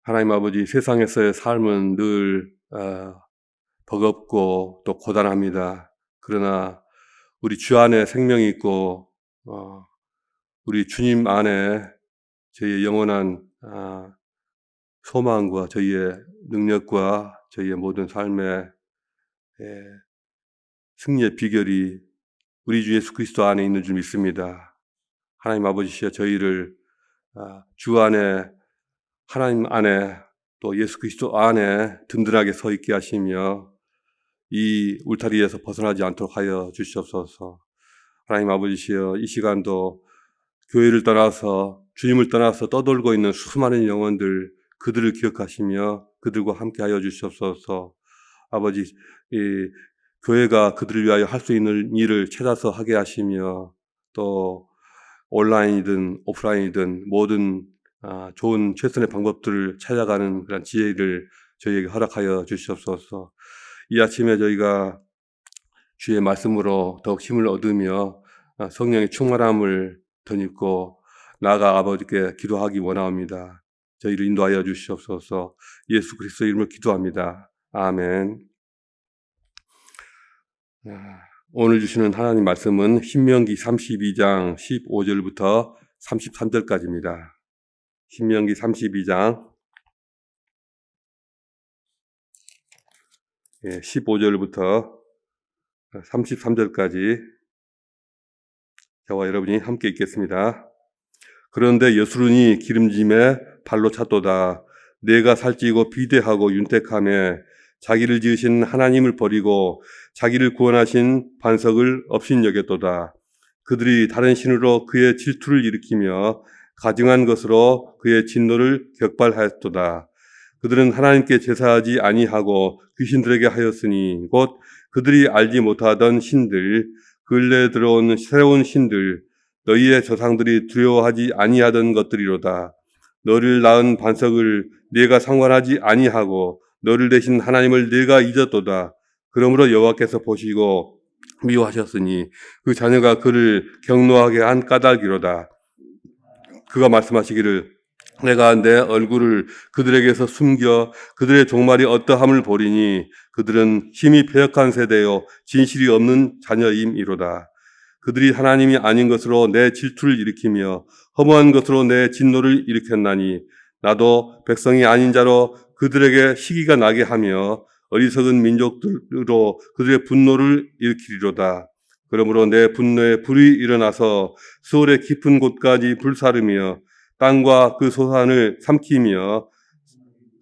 하나님 아버지, 세상에서의 삶은 늘 버겁고 또 고단합니다. 그러나 우리 주 안에 생명이 있고 우리 주님 안에 저희의 영원한 소망과 저희의 능력과 저희의 모든 삶의 승리의 비결이 우리 주 예수 그리스도 안에 있는 줄 믿습니다. 하나님 아버지시여 저희를 주 안에, 하나님 안에, 또 예수 그리스도 안에 든든하게 서 있게 하시며 이 울타리에서 벗어나지 않도록 하여 주시옵소서. 하나님 아버지시여 이 시간도 교회를 떠나서 주님을 떠나서 떠돌고 있는 수많은 영혼들, 그들을 기억하시며 그들과 함께 하여 주시옵소서. 아버지, 이 교회가 그들을 위하여 할 수 있는 일을 찾아서 하게 하시며 또 온라인이든 오프라인이든 모든 좋은 최선의 방법들을 찾아가는 그런 지혜를 저희에게 허락하여 주시옵소서. 이 아침에 저희가 주의 말씀으로 더욱 힘을 얻으며 성령의 충만함을 덧입고 나아가 아버지께 기도하기 원합니다. 저희를 인도하여 주시옵소서. 예수 그리스도의 이름으로 기도합니다. 아멘. 오늘 주시는 하나님 말씀은 신명기 32장 15절부터 33절까지입니다. 신명기 32장 15절부터 33절까지 저와 여러분이 함께 읽겠습니다. 그런데 여수론이 기름짐에 발로 찼도다. 내가 살찌고 비대하고 윤택하며 자기를 지으신 하나님을 버리고 자기를 구원하신 반석을 업신여겼도다. 그들이 다른 신으로 그의 질투를 일으키며 가증한 것으로 그의 진노를 격발하였도다. 그들은 하나님께 제사하지 아니하고 귀신들에게 하였으니 곧 그들이 알지 못하던 신들, 근래에 들어온 새로운 신들, 너희의 조상들이 두려워하지 아니하던 것들이로다. 너를 낳은 반석을 네가 상관하지 아니하고 너를 대신 하나님을 네가 잊었도다. 그러므로 여호와께서 보시고 미워하셨으니 그 자녀가 그를 경노하게 한 까닭이로다. 그가 말씀하시기를 내가 내 얼굴을 그들에게서 숨겨 그들의 종말이 어떠함을 보리니 그들은 힘이 패역한 세대요 진실이 없는 자녀임이로다. 그들이 하나님이 아닌 것으로 내 질투를 일으키며 허무한 것으로 내 진노를 일으켰나니 나도 백성이 아닌 자로 그들에게 시기가 나게 하며 어리석은 민족들로 그들의 분노를 일으키리로다. 그러므로 내 분노에 불이 일어나서 수월의 깊은 곳까지 불사르며 땅과 그 소산을 삼키며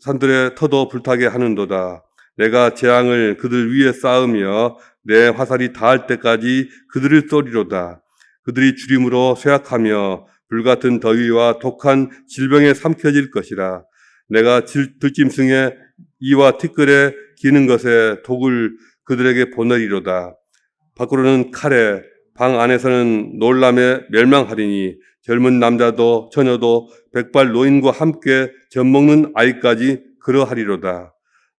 산들의 터도 불타게 하는도다. 내가 재앙을 그들 위에 쌓으며 내 화살이 닿을 때까지 그들을 쏘리로다. 그들이 주림으로 쇠약하며 불같은 더위와 독한 질병에 삼켜질 것이라. 내가 들짐승의 이와 티끌에 기는 것에 독을 그들에게 보내리로다. 밖으로는 칼에 방 안에서는 놀람에 멸망하리니 젊은 남자도 처녀도 백발 노인과 함께 젖먹는 아이까지 그러하리로다.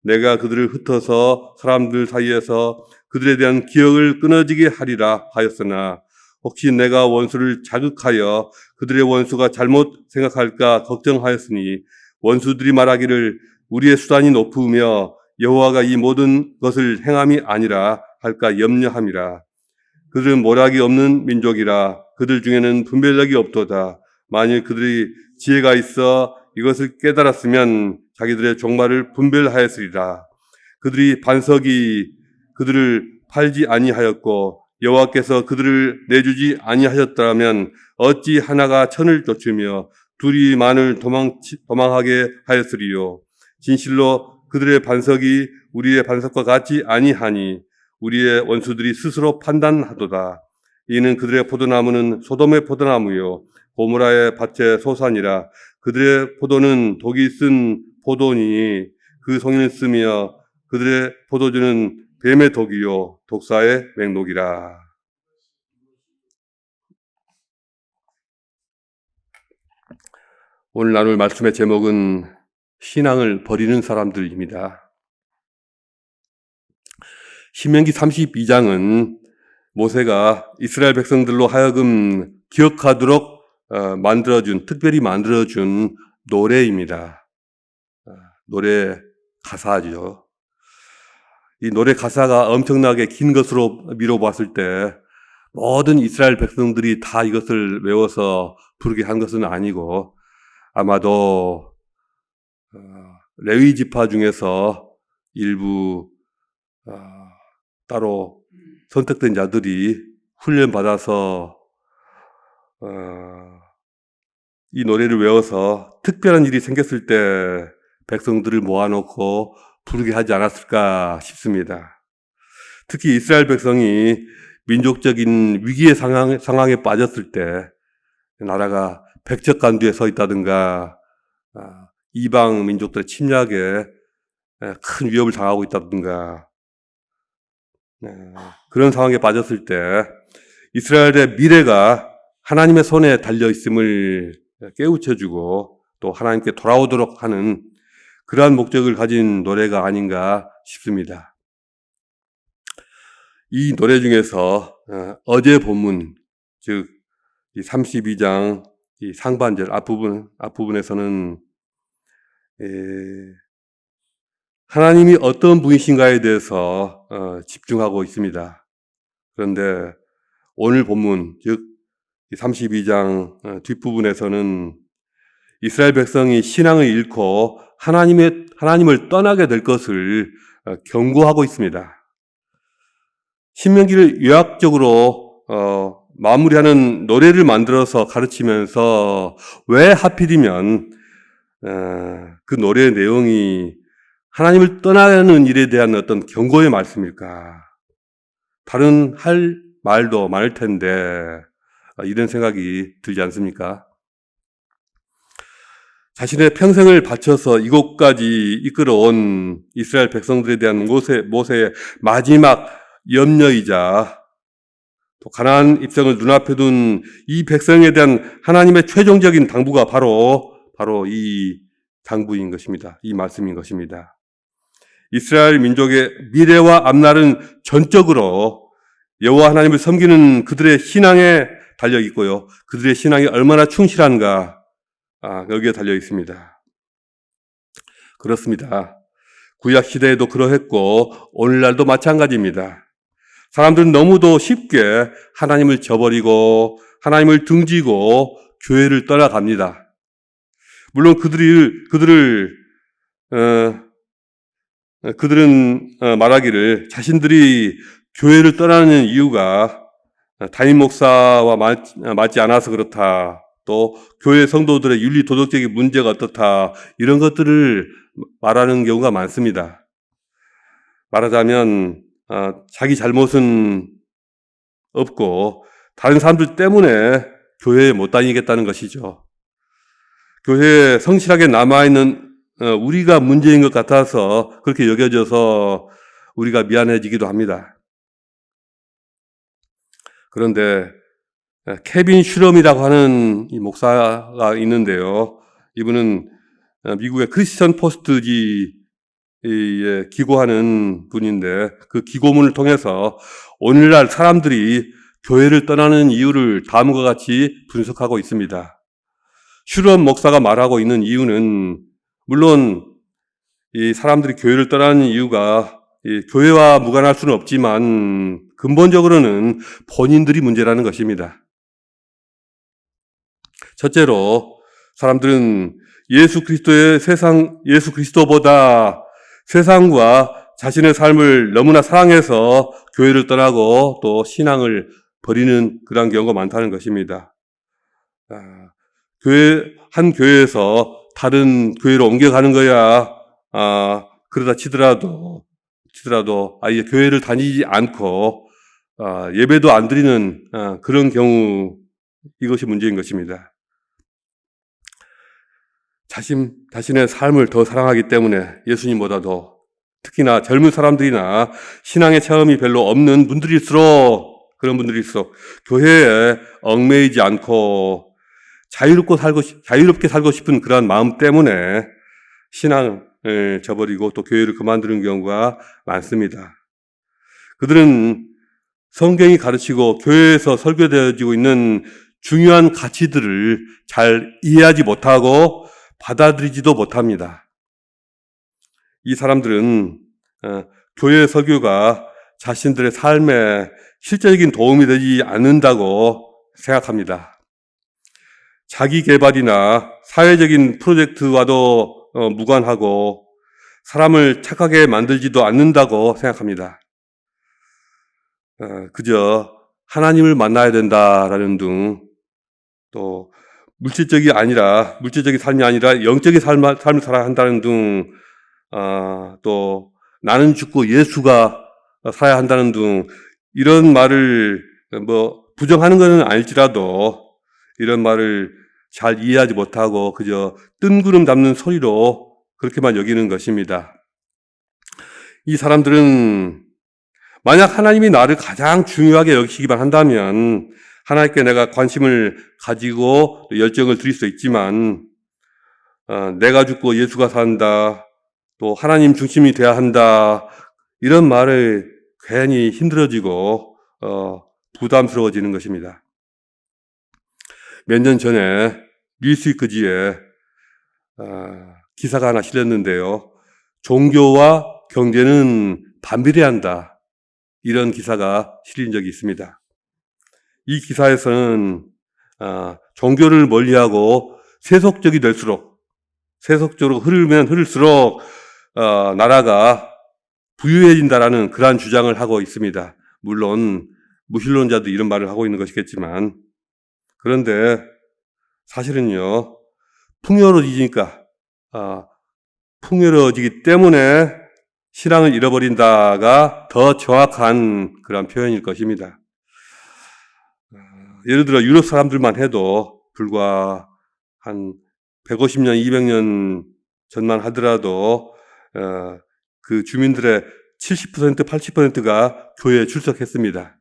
내가 그들을 흩어서 사람들 사이에서 그들에 대한 기억을 끊어지게 하리라 하였으나 혹시 내가 원수를 자극하여 그들의 원수가 잘못 생각할까 걱정하였으니 원수들이 말하기를 우리의 수단이 높으며 여호와가 이 모든 것을 행함이 아니라 할까 염려함이라. 그들은 모략이 없는 민족이라 그들 중에는 분별력이 없도다. 만일 그들이 지혜가 있어 이것을 깨달았으면 자기들의 종말을 분별하였으리라. 그들이 반석이 그들을 팔지 아니하였고 여호와께서 그들을 내주지 아니하셨다면 어찌 하나가 천을 쫓으며 둘이 만을 도망하게 하였으리요. 진실로 그들의 반석이 우리의 반석과 같지 아니하니 우리의 원수들이 스스로 판단하도다. 이는 그들의 포도나무는 소돔의 포도나무요 고모라의 밭의 소산이라. 그들의 포도는 독이 쓴 포도니 그 송이는 쓰며 그들의 포도주는 뱀의 독이요 독사의 맹독이라. 오늘 나눌 말씀의 제목은 신앙을 버리는 사람들입니다. 신명기 32장은 모세가 이스라엘 백성들로 하여금 기억하도록 특별히 만들어준 노래입니다. 노래 가사죠. 이 노래 가사가 엄청나게 긴 것으로 미뤄봤을 때 모든 이스라엘 백성들이 다 이것을 외워서 부르게 한 것은 아니고 아마도 레위 지파 중에서 일부 따로 선택된 자들이 훈련받아서 이 노래를 외워서 특별한 일이 생겼을 때 백성들을 모아놓고 부르게 하지 않았을까 싶습니다. 특히 이스라엘 백성이 민족적인 위기의 상황에 빠졌을 때 나라가 백척간두에 서 있다든가 이방 민족들의 침략에 큰 위협을 당하고 있다든가 그런 상황에 빠졌을 때 이스라엘의 미래가 하나님의 손에 달려 있음을 깨우쳐주고 또 하나님께 돌아오도록 하는 그러한 목적을 가진 노래가 아닌가 싶습니다. 이 노래 중에서 어제 본문, 즉 32장 이 상반절 앞부분에서는 하나님이 어떤 분이신가에 대해서 집중하고 있습니다. 그런데 오늘 본문, 즉 32장 뒷부분에서는 이스라엘 백성이 신앙을 잃고 하나님을 떠나게 될 것을 경고하고 있습니다. 신명기를 요약적으로 마무리하는 노래를 만들어서 가르치면서 왜 하필이면 그 노래의 내용이 하나님을 떠나는 일에 대한 어떤 경고의 말씀일까? 다른 할 말도 많을 텐데 이런 생각이 들지 않습니까? 자신의 평생을 바쳐서 이곳까지 이끌어온 이스라엘 백성들에 대한 모세의 마지막 염려이자 또 가나안 입성을 눈앞에 둔 이 백성에 대한 하나님의 최종적인 당부가 바로 이 당부인 것입니다. 이 말씀인 것입니다. 이스라엘 민족의 미래와 앞날은 전적으로 여호와 하나님을 섬기는 그들의 신앙에 달려 있고요. 그들의 신앙이 얼마나 충실한가 여기에 달려 있습니다. 그렇습니다. 구약 시대에도 그러했고 오늘날도 마찬가지입니다. 사람들은 너무도 쉽게 하나님을 저버리고 하나님을 등지고 교회를 떠나갑니다. 물론 그들은 말하기를 자신들이 교회를 떠나는 이유가 담임 목사와 맞지 않아서 그렇다. 또 교회 성도들의 윤리 도덕적인 문제가 어떻다. 이런 것들을 말하는 경우가 많습니다. 말하자면 자기 잘못은 없고 다른 사람들 때문에 교회에 못 다니겠다는 것이죠. 교회에 성실하게 남아있는 우리가 문제인 것 같아서 그렇게 여겨져서 우리가 미안해지기도 합니다. 그런데 케빈 슈럼이라고 하는 이 목사가 있는데요. 이분은 미국의 크리스천 포스트지에 기고하는 분인데 그 기고문을 통해서 오늘날 사람들이 교회를 떠나는 이유를 다음과 같이 분석하고 있습니다. 슈럼 목사가 말하고 있는 이유는 물론 이 사람들이 교회를 떠나는 이유가 교회와 무관할 수는 없지만 근본적으로는 본인들이 문제라는 것입니다. 첫째로 사람들은 예수 그리스도보다 세상과 자신의 삶을 너무나 사랑해서 교회를 떠나고 또 신앙을 버리는 그런 경우가 많다는 것입니다. 한 교회에서 다른 교회로 옮겨가는 거야. 그러다 치더라도 아예 교회를 다니지 않고 예배도 안 드리는 그런 경우, 이것이 문제인 것입니다. 자신의 삶을 더 사랑하기 때문에 예수님보다도 특히나 젊은 사람들이나 신앙의 체험이 별로 없는 그런 분들일수록 교회에 얽매이지 않고 자유롭게 살고 싶은 그런 마음 때문에 신앙을 저버리고 또 교회를 그만두는 경우가 많습니다. 그들은 성경이 가르치고 교회에서 설교되어지고 있는 중요한 가치들을 잘 이해하지 못하고 받아들이지도 못합니다. 이 사람들은 교회 설교가 자신들의 삶에 실제적인 도움이 되지 않는다고 생각합니다. 자기 개발이나 사회적인 프로젝트와도 무관하고 사람을 착하게 만들지도 않는다고 생각합니다. 그저 하나님을 만나야 된다라는 등, 또 물질적인 삶이 아니라 영적인 삶을 살아야 한다는 등, 또 나는 죽고 예수가 살아야 한다는 등 이런 말을 부정하는 것은 아닐지라도 이런 말을 잘 이해하지 못하고 그저 뜬구름 잡는 소리로 그렇게만 여기는 것입니다. 이 사람들은 만약 하나님이 나를 가장 중요하게 여기시기만 한다면 하나님께 내가 관심을 가지고 열정을 드릴 수 있지만 내가 죽고 예수가 산다, 또 하나님 중심이 돼야 한다, 이런 말을 괜히 힘들어지고 부담스러워지는 것입니다. 몇 년 전에 뉴스위크지에 기사가 하나 실렸는데요. 종교와 경제는 반비례한다, 이런 기사가 실린 적이 있습니다. 이 기사에서는 종교를 멀리하고 세속적으로 흐르면 흐를수록 나라가 부유해진다라는 그러한 주장을 하고 있습니다. 물론 무신론자도 이런 말을 하고 있는 것이겠지만, 그런데 사실은요, 풍요로워지기 때문에 신앙을 잃어버린다가 더 정확한 그런 표현일 것입니다. 예를 들어 유럽 사람들만 해도 불과 한 150년, 200년 전만 하더라도 그 주민들의 70%, 80%가 교회에 출석했습니다.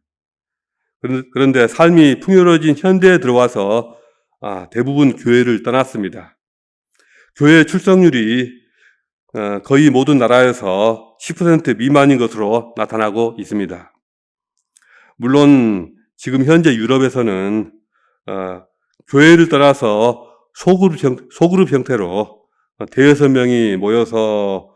그런데 삶이 풍요로워진 현대에 들어와서 대부분 교회를 떠났습니다. 교회 출석률이 거의 모든 나라에서 10% 미만인 것으로 나타나고 있습니다. 물론 지금 현재 유럽에서는 교회를 떠나서 소그룹 형태로 대여섯 명이 모여서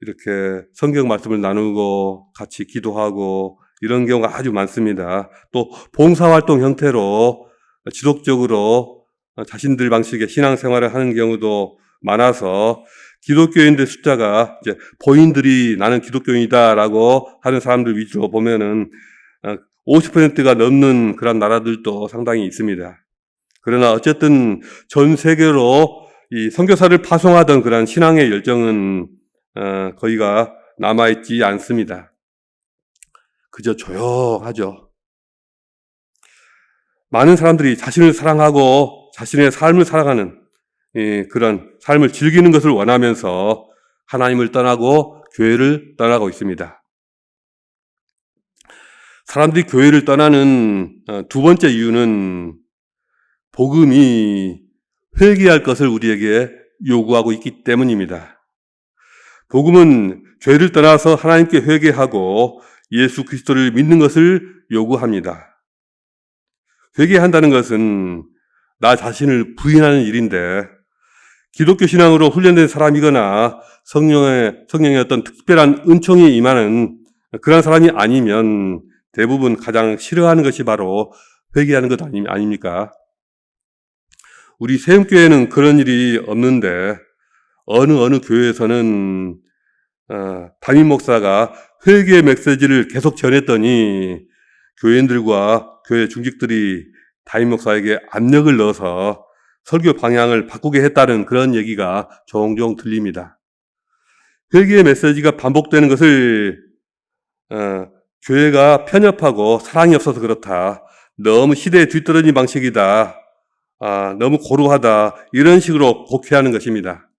이렇게 성경 말씀을 나누고 같이 기도하고 이런 경우가 아주 많습니다. 또 봉사활동 형태로 지속적으로 자신들 방식의 신앙생활을 하는 경우도 많아서 기독교인들 숫자가 이제 본인들이 나는 기독교인이다라고 하는 사람들 위주로 보면은 50%가 넘는 그런 나라들도 상당히 있습니다. 그러나 어쨌든 전 세계로 이 선교사를 파송하던 그런 신앙의 열정은 거의가 남아있지 않습니다. 그저 조용하죠. 많은 사람들이 자신을 사랑하고 자신의 삶을 살아가는 그런 삶을 즐기는 것을 원하면서 하나님을 떠나고 교회를 떠나고 있습니다. 사람들이 교회를 떠나는 두 번째 이유는 복음이 회개할 것을 우리에게 요구하고 있기 때문입니다. 복음은 죄를 떠나서 하나님께 회개하고 예수 그리스도를 믿는 것을 요구합니다. 회개한다는 것은 나 자신을 부인하는 일인데, 기독교 신앙으로 훈련된 사람이거나 성령의 어떤 특별한 은총이 임하는 그런 사람이 아니면 대부분 가장 싫어하는 것이 바로 회개하는 것 아닙니까? 우리 세움교회는 그런 일이 없는데 어느 교회에서는 담임 목사가 회개의 메시지를 계속 전했더니 교인들과 교회 중직들이 담임 목사에게 압력을 넣어서 설교 방향을 바꾸게 했다는 그런 얘기가 종종 들립니다. 회개의 메시지가 반복되는 것을 교회가 편협하고 사랑이 없어서 그렇다, 너무 시대에 뒤떨어진 방식이다, 너무 고루하다, 이런 식으로 곡해하는 것입니다.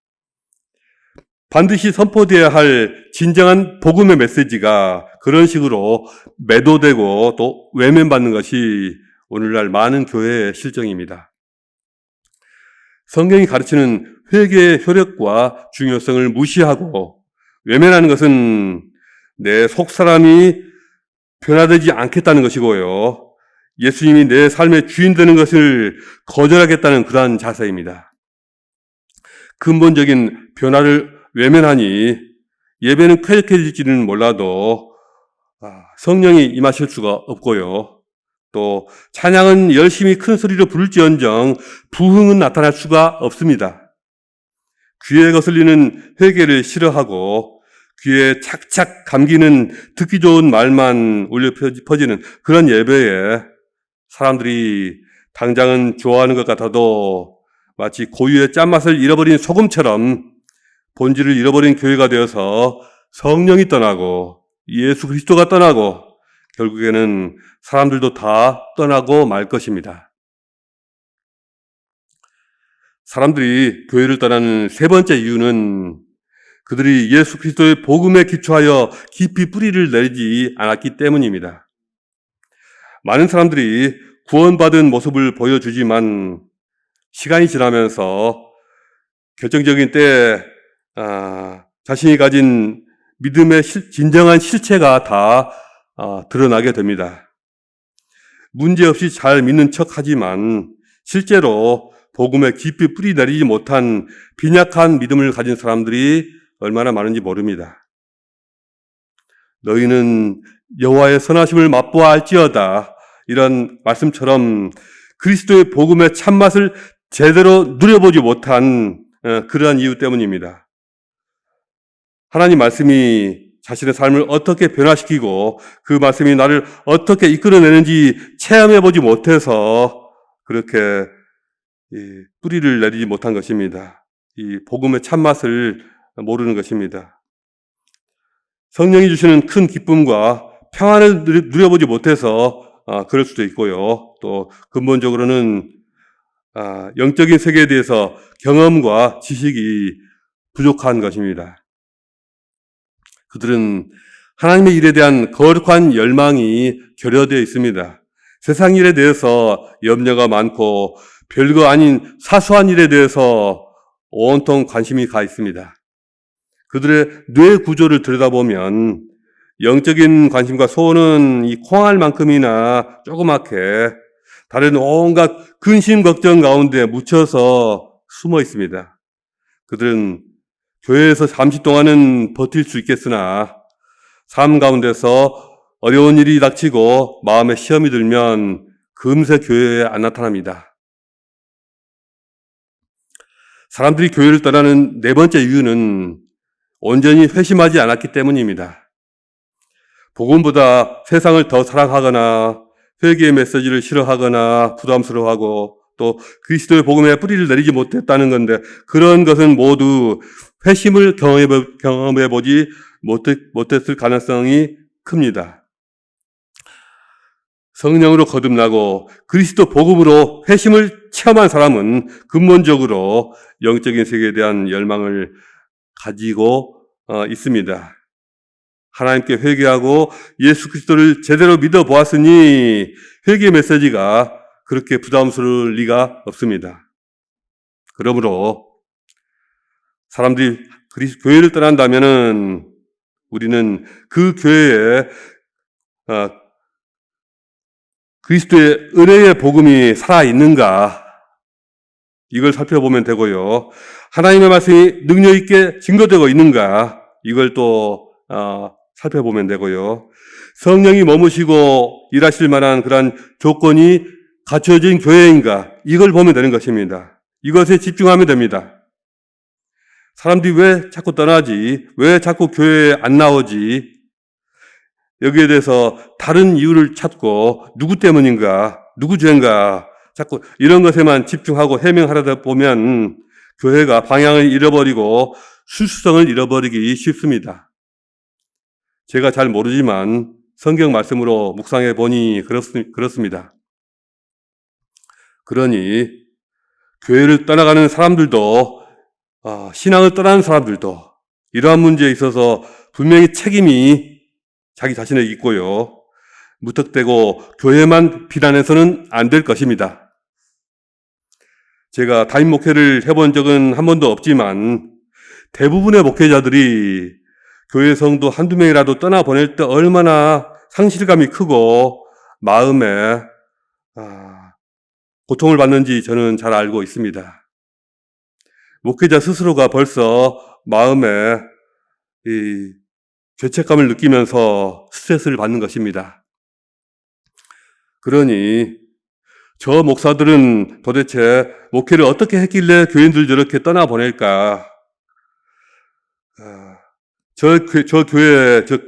반드시 선포되어야 할 진정한 복음의 메시지가 그런 식으로 매도되고 또 외면받는 것이 오늘날 많은 교회의 실정입니다. 성경이 가르치는 회개의 효력과 중요성을 무시하고 외면하는 것은 내 속사람이 변화되지 않겠다는 것이고요, 예수님이 내 삶의 주인 되는 것을 거절하겠다는 그러한 자세입니다. 근본적인 변화를 외면하니 예배는 쾌적해질지는 몰라도 성령이 임하실 수가 없고요. 또 찬양은 열심히 큰 소리로 부를지언정 부흥은 나타날 수가 없습니다. 귀에 거슬리는 회개를 싫어하고 귀에 착착 감기는 듣기 좋은 말만 울려 퍼지는 그런 예배에 사람들이 당장은 좋아하는 것 같아도 마치 고유의 짠맛을 잃어버린 소금처럼 본질을 잃어버린 교회가 되어서 성령이 떠나고 예수 그리스도가 떠나고 결국에는 사람들도 다 떠나고 말 것입니다. 사람들이 교회를 떠나는 세 번째 이유는 그들이 예수 그리스도의 복음에 기초하여 깊이 뿌리를 내리지 않았기 때문입니다. 많은 사람들이 구원받은 모습을 보여주지만 시간이 지나면서 결정적인 때에 자신이 가진 믿음의 진정한 실체가 다 드러나게 됩니다. 문제없이 잘 믿는 척하지만 실제로 복음에 깊이 뿌리 내리지 못한 빈약한 믿음을 가진 사람들이 얼마나 많은지 모릅니다. 너희는 여호와의 선하심을 맛보아 알지어다. 이런 말씀처럼 그리스도의 복음의 참맛을 제대로 누려보지 못한 그러한 이유 때문입니다. 하나님 말씀이 자신의 삶을 어떻게 변화시키고 그 말씀이 나를 어떻게 이끌어내는지 체험해보지 못해서 그렇게 뿌리를 내리지 못한 것입니다. 이 복음의 참맛을 모르는 것입니다. 성령이 주시는 큰 기쁨과 평안을 누려보지 못해서 그럴 수도 있고요. 또 근본적으로는 영적인 세계에 대해서 경험과 지식이 부족한 것입니다. 그들은 하나님의 일에 대한 거룩한 열망이 결여되어 있습니다. 세상 일에 대해서 염려가 많고 별거 아닌 사소한 일에 대해서 온통 관심이 가 있습니다. 그들의 뇌 구조를 들여다보면 영적인 관심과 소원은 이 콩알만큼이나 조그맣게 다른 온갖 근심 걱정 가운데 묻혀서 숨어 있습니다. 그들은 교회에서 잠시 동안은 버틸 수 있겠으나 삶 가운데서 어려운 일이 닥치고 마음에 시험이 들면 금세 교회에 안 나타납니다. 사람들이 교회를 떠나는 네 번째 이유는 온전히 회심하지 않았기 때문입니다. 복음보다 세상을 더 사랑하거나 회개의 메시지를 싫어하거나 부담스러워하고 또 그리스도의 복음에 뿌리를 내리지 못했다는 건데 그런 것은 모두 회심을 경험해보지 못했을 가능성이 큽니다. 성령으로 거듭나고 그리스도 복음으로 회심을 체험한 사람은 근본적으로 영적인 세계에 대한 열망을 가지고 있습니다. 하나님께 회개하고 예수 그리스도를 제대로 믿어보았으니 회개 메시지가 그렇게 부담스러울 리가 없습니다. 그러므로 사람들이 교회를 떠난다면은 우리는 그 교회에 그리스도의 은혜의 복음이 살아있는가 이걸 살펴보면 되고요. 하나님의 말씀이 능력 있게 증거되고 있는가 이걸 또 살펴보면 되고요. 성령이 머무시고 일하실 만한 그런 조건이 갖춰진 교회인가 이걸 보면 되는 것입니다. 이것에 집중하면 됩니다. 사람들이 왜 자꾸 떠나지? 왜 자꾸 교회에 안 나오지? 여기에 대해서 다른 이유를 찾고 누구 때문인가? 누구 죄인가? 자꾸 이런 것에만 집중하고 해명하려다 보면 교회가 방향을 잃어버리고 수수성을 잃어버리기 쉽습니다. 제가 잘 모르지만 성경 말씀으로 묵상해 보니 그렇습니다. 그러니 교회를 떠나가는 사람들도 신앙을 떠나는 사람들도 이러한 문제에 있어서 분명히 책임이 자기 자신에게 있고요. 무턱대고 교회만 비난해서는 안 될 것입니다. 제가 담임 목회를 해본 적은 한 번도 없지만 대부분의 목회자들이 교회 성도 한두 명이라도 떠나보낼 때 얼마나 상실감이 크고 마음에 고통을 받는지 저는 잘 알고 있습니다. 목회자 스스로가 벌써 마음에 이 죄책감을 느끼면서 스트레스를 받는 것입니다. 그러니 저 목사들은 도대체 목회를 어떻게 했길래 교인들 저렇게 떠나보낼까? 저 교회, 저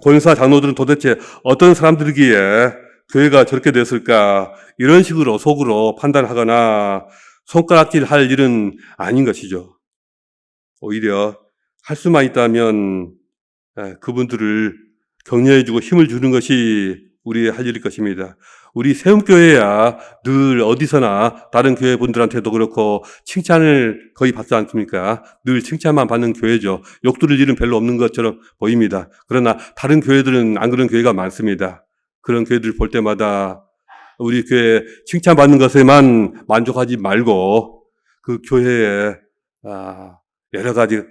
권사 장로들은 도대체 어떤 사람들이기에 교회가 저렇게 됐을까? 이런 식으로 속으로 판단하거나 손가락질 할 일은 아닌 것이죠. 오히려 할 수만 있다면 그분들을 격려해주고 힘을 주는 것이 우리의 할 일일 것입니다. 우리 세움교회야 늘 어디서나 다른 교회 분들한테도 그렇고 칭찬을 거의 받지 않습니까? 늘 칭찬만 받는 교회죠. 욕 들을 일은 별로 없는 것처럼 보입니다. 그러나 다른 교회들은 안 그런 교회가 많습니다. 그런 교회들 볼 때마다 우리 교회 칭찬받는 것에만 만족하지 말고 그 교회에 여러 가지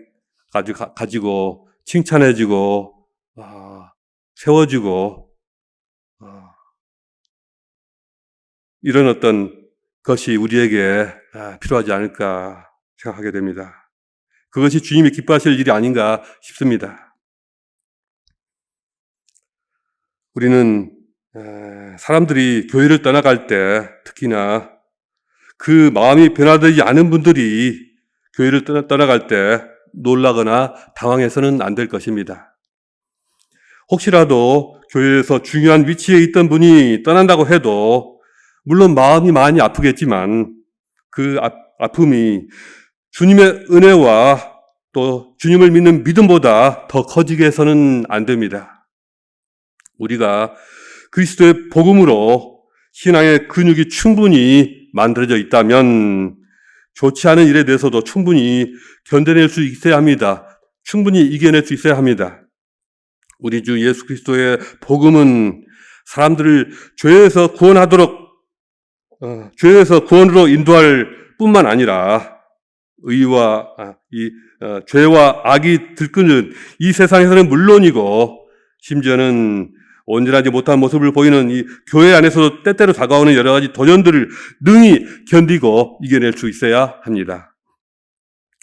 가지고 칭찬해주고 세워주고 이런 어떤 것이 우리에게 필요하지 않을까 생각하게 됩니다. 그것이 주님이 기뻐하실 일이 아닌가 싶습니다. 우리는 사람들이 교회를 떠나갈 때 특히나 그 마음이 변화되지 않은 분들이 교회를 떠나갈 때 놀라거나 당황해서는 안 될 것입니다. 혹시라도 교회에서 중요한 위치에 있던 분이 떠난다고 해도 물론 마음이 많이 아프겠지만 그 아픔이 주님의 은혜와 또 주님을 믿는 믿음보다 더 커지게 해서는 안 됩니다. 우리가 그리스도의 복음으로 신앙의 근육이 충분히 만들어져 있다면 좋지 않은 일에 대해서도 충분히 견뎌낼 수 있어야 합니다. 충분히 이겨낼 수 있어야 합니다. 우리 주 예수 그리스도의 복음은 사람들을 죄에서 구원하도록 죄에서 구원으로 인도할 뿐만 아니라 의와 죄와 악이 들끓는 이 세상에서는 물론이고 심지어는 온전하지 못한 모습을 보이는 이 교회 안에서도 때때로 다가오는 여러 가지 도전들을 능히 견디고 이겨낼 수 있어야 합니다.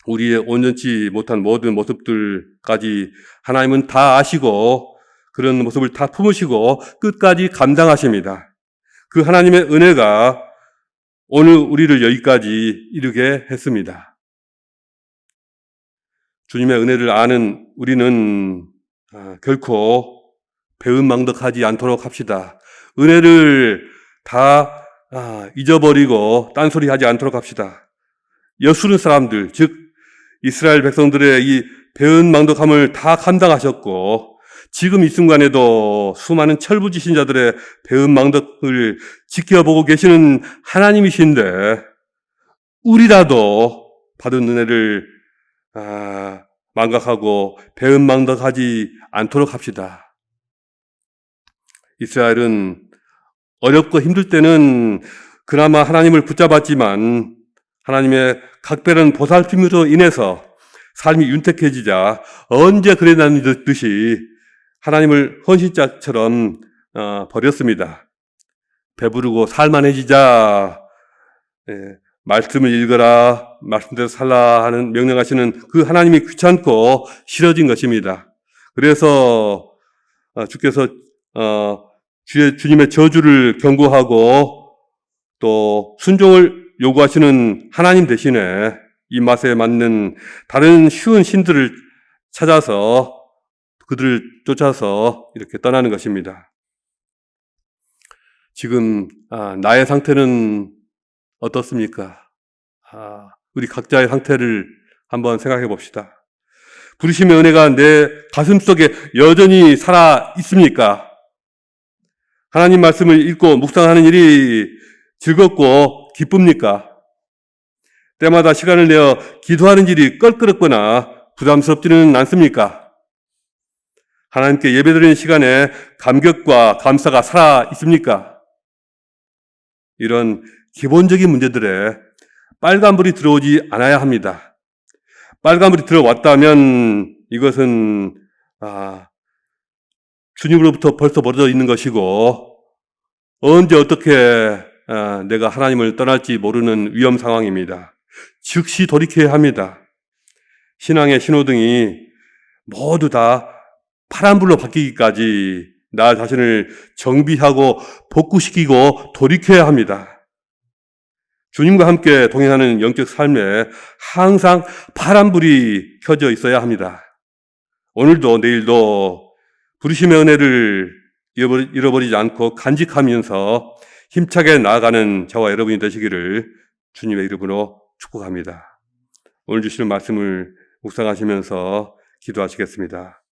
우리의 온전치 못한 모든 모습들까지 하나님은 다 아시고 그런 모습을 다 품으시고 끝까지 감당하십니다. 그 하나님의 은혜가 오늘 우리를 여기까지 이르게 했습니다. 주님의 은혜를 아는 우리는 결코 배은망덕하지 않도록 합시다. 은혜를 다 잊어버리고 딴소리하지 않도록 합시다. 여수른 사람들, 즉 이스라엘 백성들의 이 배은망덕함을 다 감당하셨고 지금 이 순간에도 수많은 철부지신자들의 배은망덕을 지켜보고 계시는 하나님이신데 우리라도 받은 은혜를 망각하고 배은망덕하지 않도록 합시다. 이스라엘은 어렵고 힘들 때는 그나마 하나님을 붙잡았지만 하나님의 각별한 보살핌으로 인해서 삶이 윤택해지자 언제 그랬다는 듯이 하나님을 헌신자처럼 버렸습니다. 배부르고 살만해지자 말씀을 읽어라, 말씀대로 살라 하는 명령하시는 그 하나님이 귀찮고 싫어진 것입니다. 그래서 주께서 주님의 저주를 경고하고 또 순종을 요구하시는 하나님 대신에 입맛에 맞는 다른 쉬운 신들을 찾아서 그들을 쫓아서 이렇게 떠나는 것입니다. 지금 나의 상태는 어떻습니까? 우리 각자의 상태를 한번 생각해 봅시다. 부르심의 은혜가 내 가슴 속에 여전히 살아 있습니까? 하나님 말씀을 읽고 묵상하는 일이 즐겁고 기쁩니까? 때마다 시간을 내어 기도하는 일이 껄끄럽거나 부담스럽지는 않습니까? 하나님께 예배드리는 시간에 감격과 감사가 살아 있습니까? 이런 기본적인 문제들에 빨간불이 들어오지 않아야 합니다. 빨간불이 들어왔다면 이것은 주님으로부터 벌써 멀어져 있는 것이고 언제 어떻게 내가 하나님을 떠날지 모르는 위험 상황입니다. 즉시 돌이켜야 합니다. 신앙의 신호등이 모두 다 파란불로 바뀌기까지 나 자신을 정비하고 복구시키고 돌이켜야 합니다. 주님과 함께 동행하는 영적 삶에 항상 파란불이 켜져 있어야 합니다. 오늘도 내일도 부르심의 은혜를 잃어버리지 않고 간직하면서 힘차게 나아가는 저와 여러분이 되시기를 주님의 이름으로 축복합니다. 오늘 주시는 말씀을 묵상하시면서 기도하시겠습니다.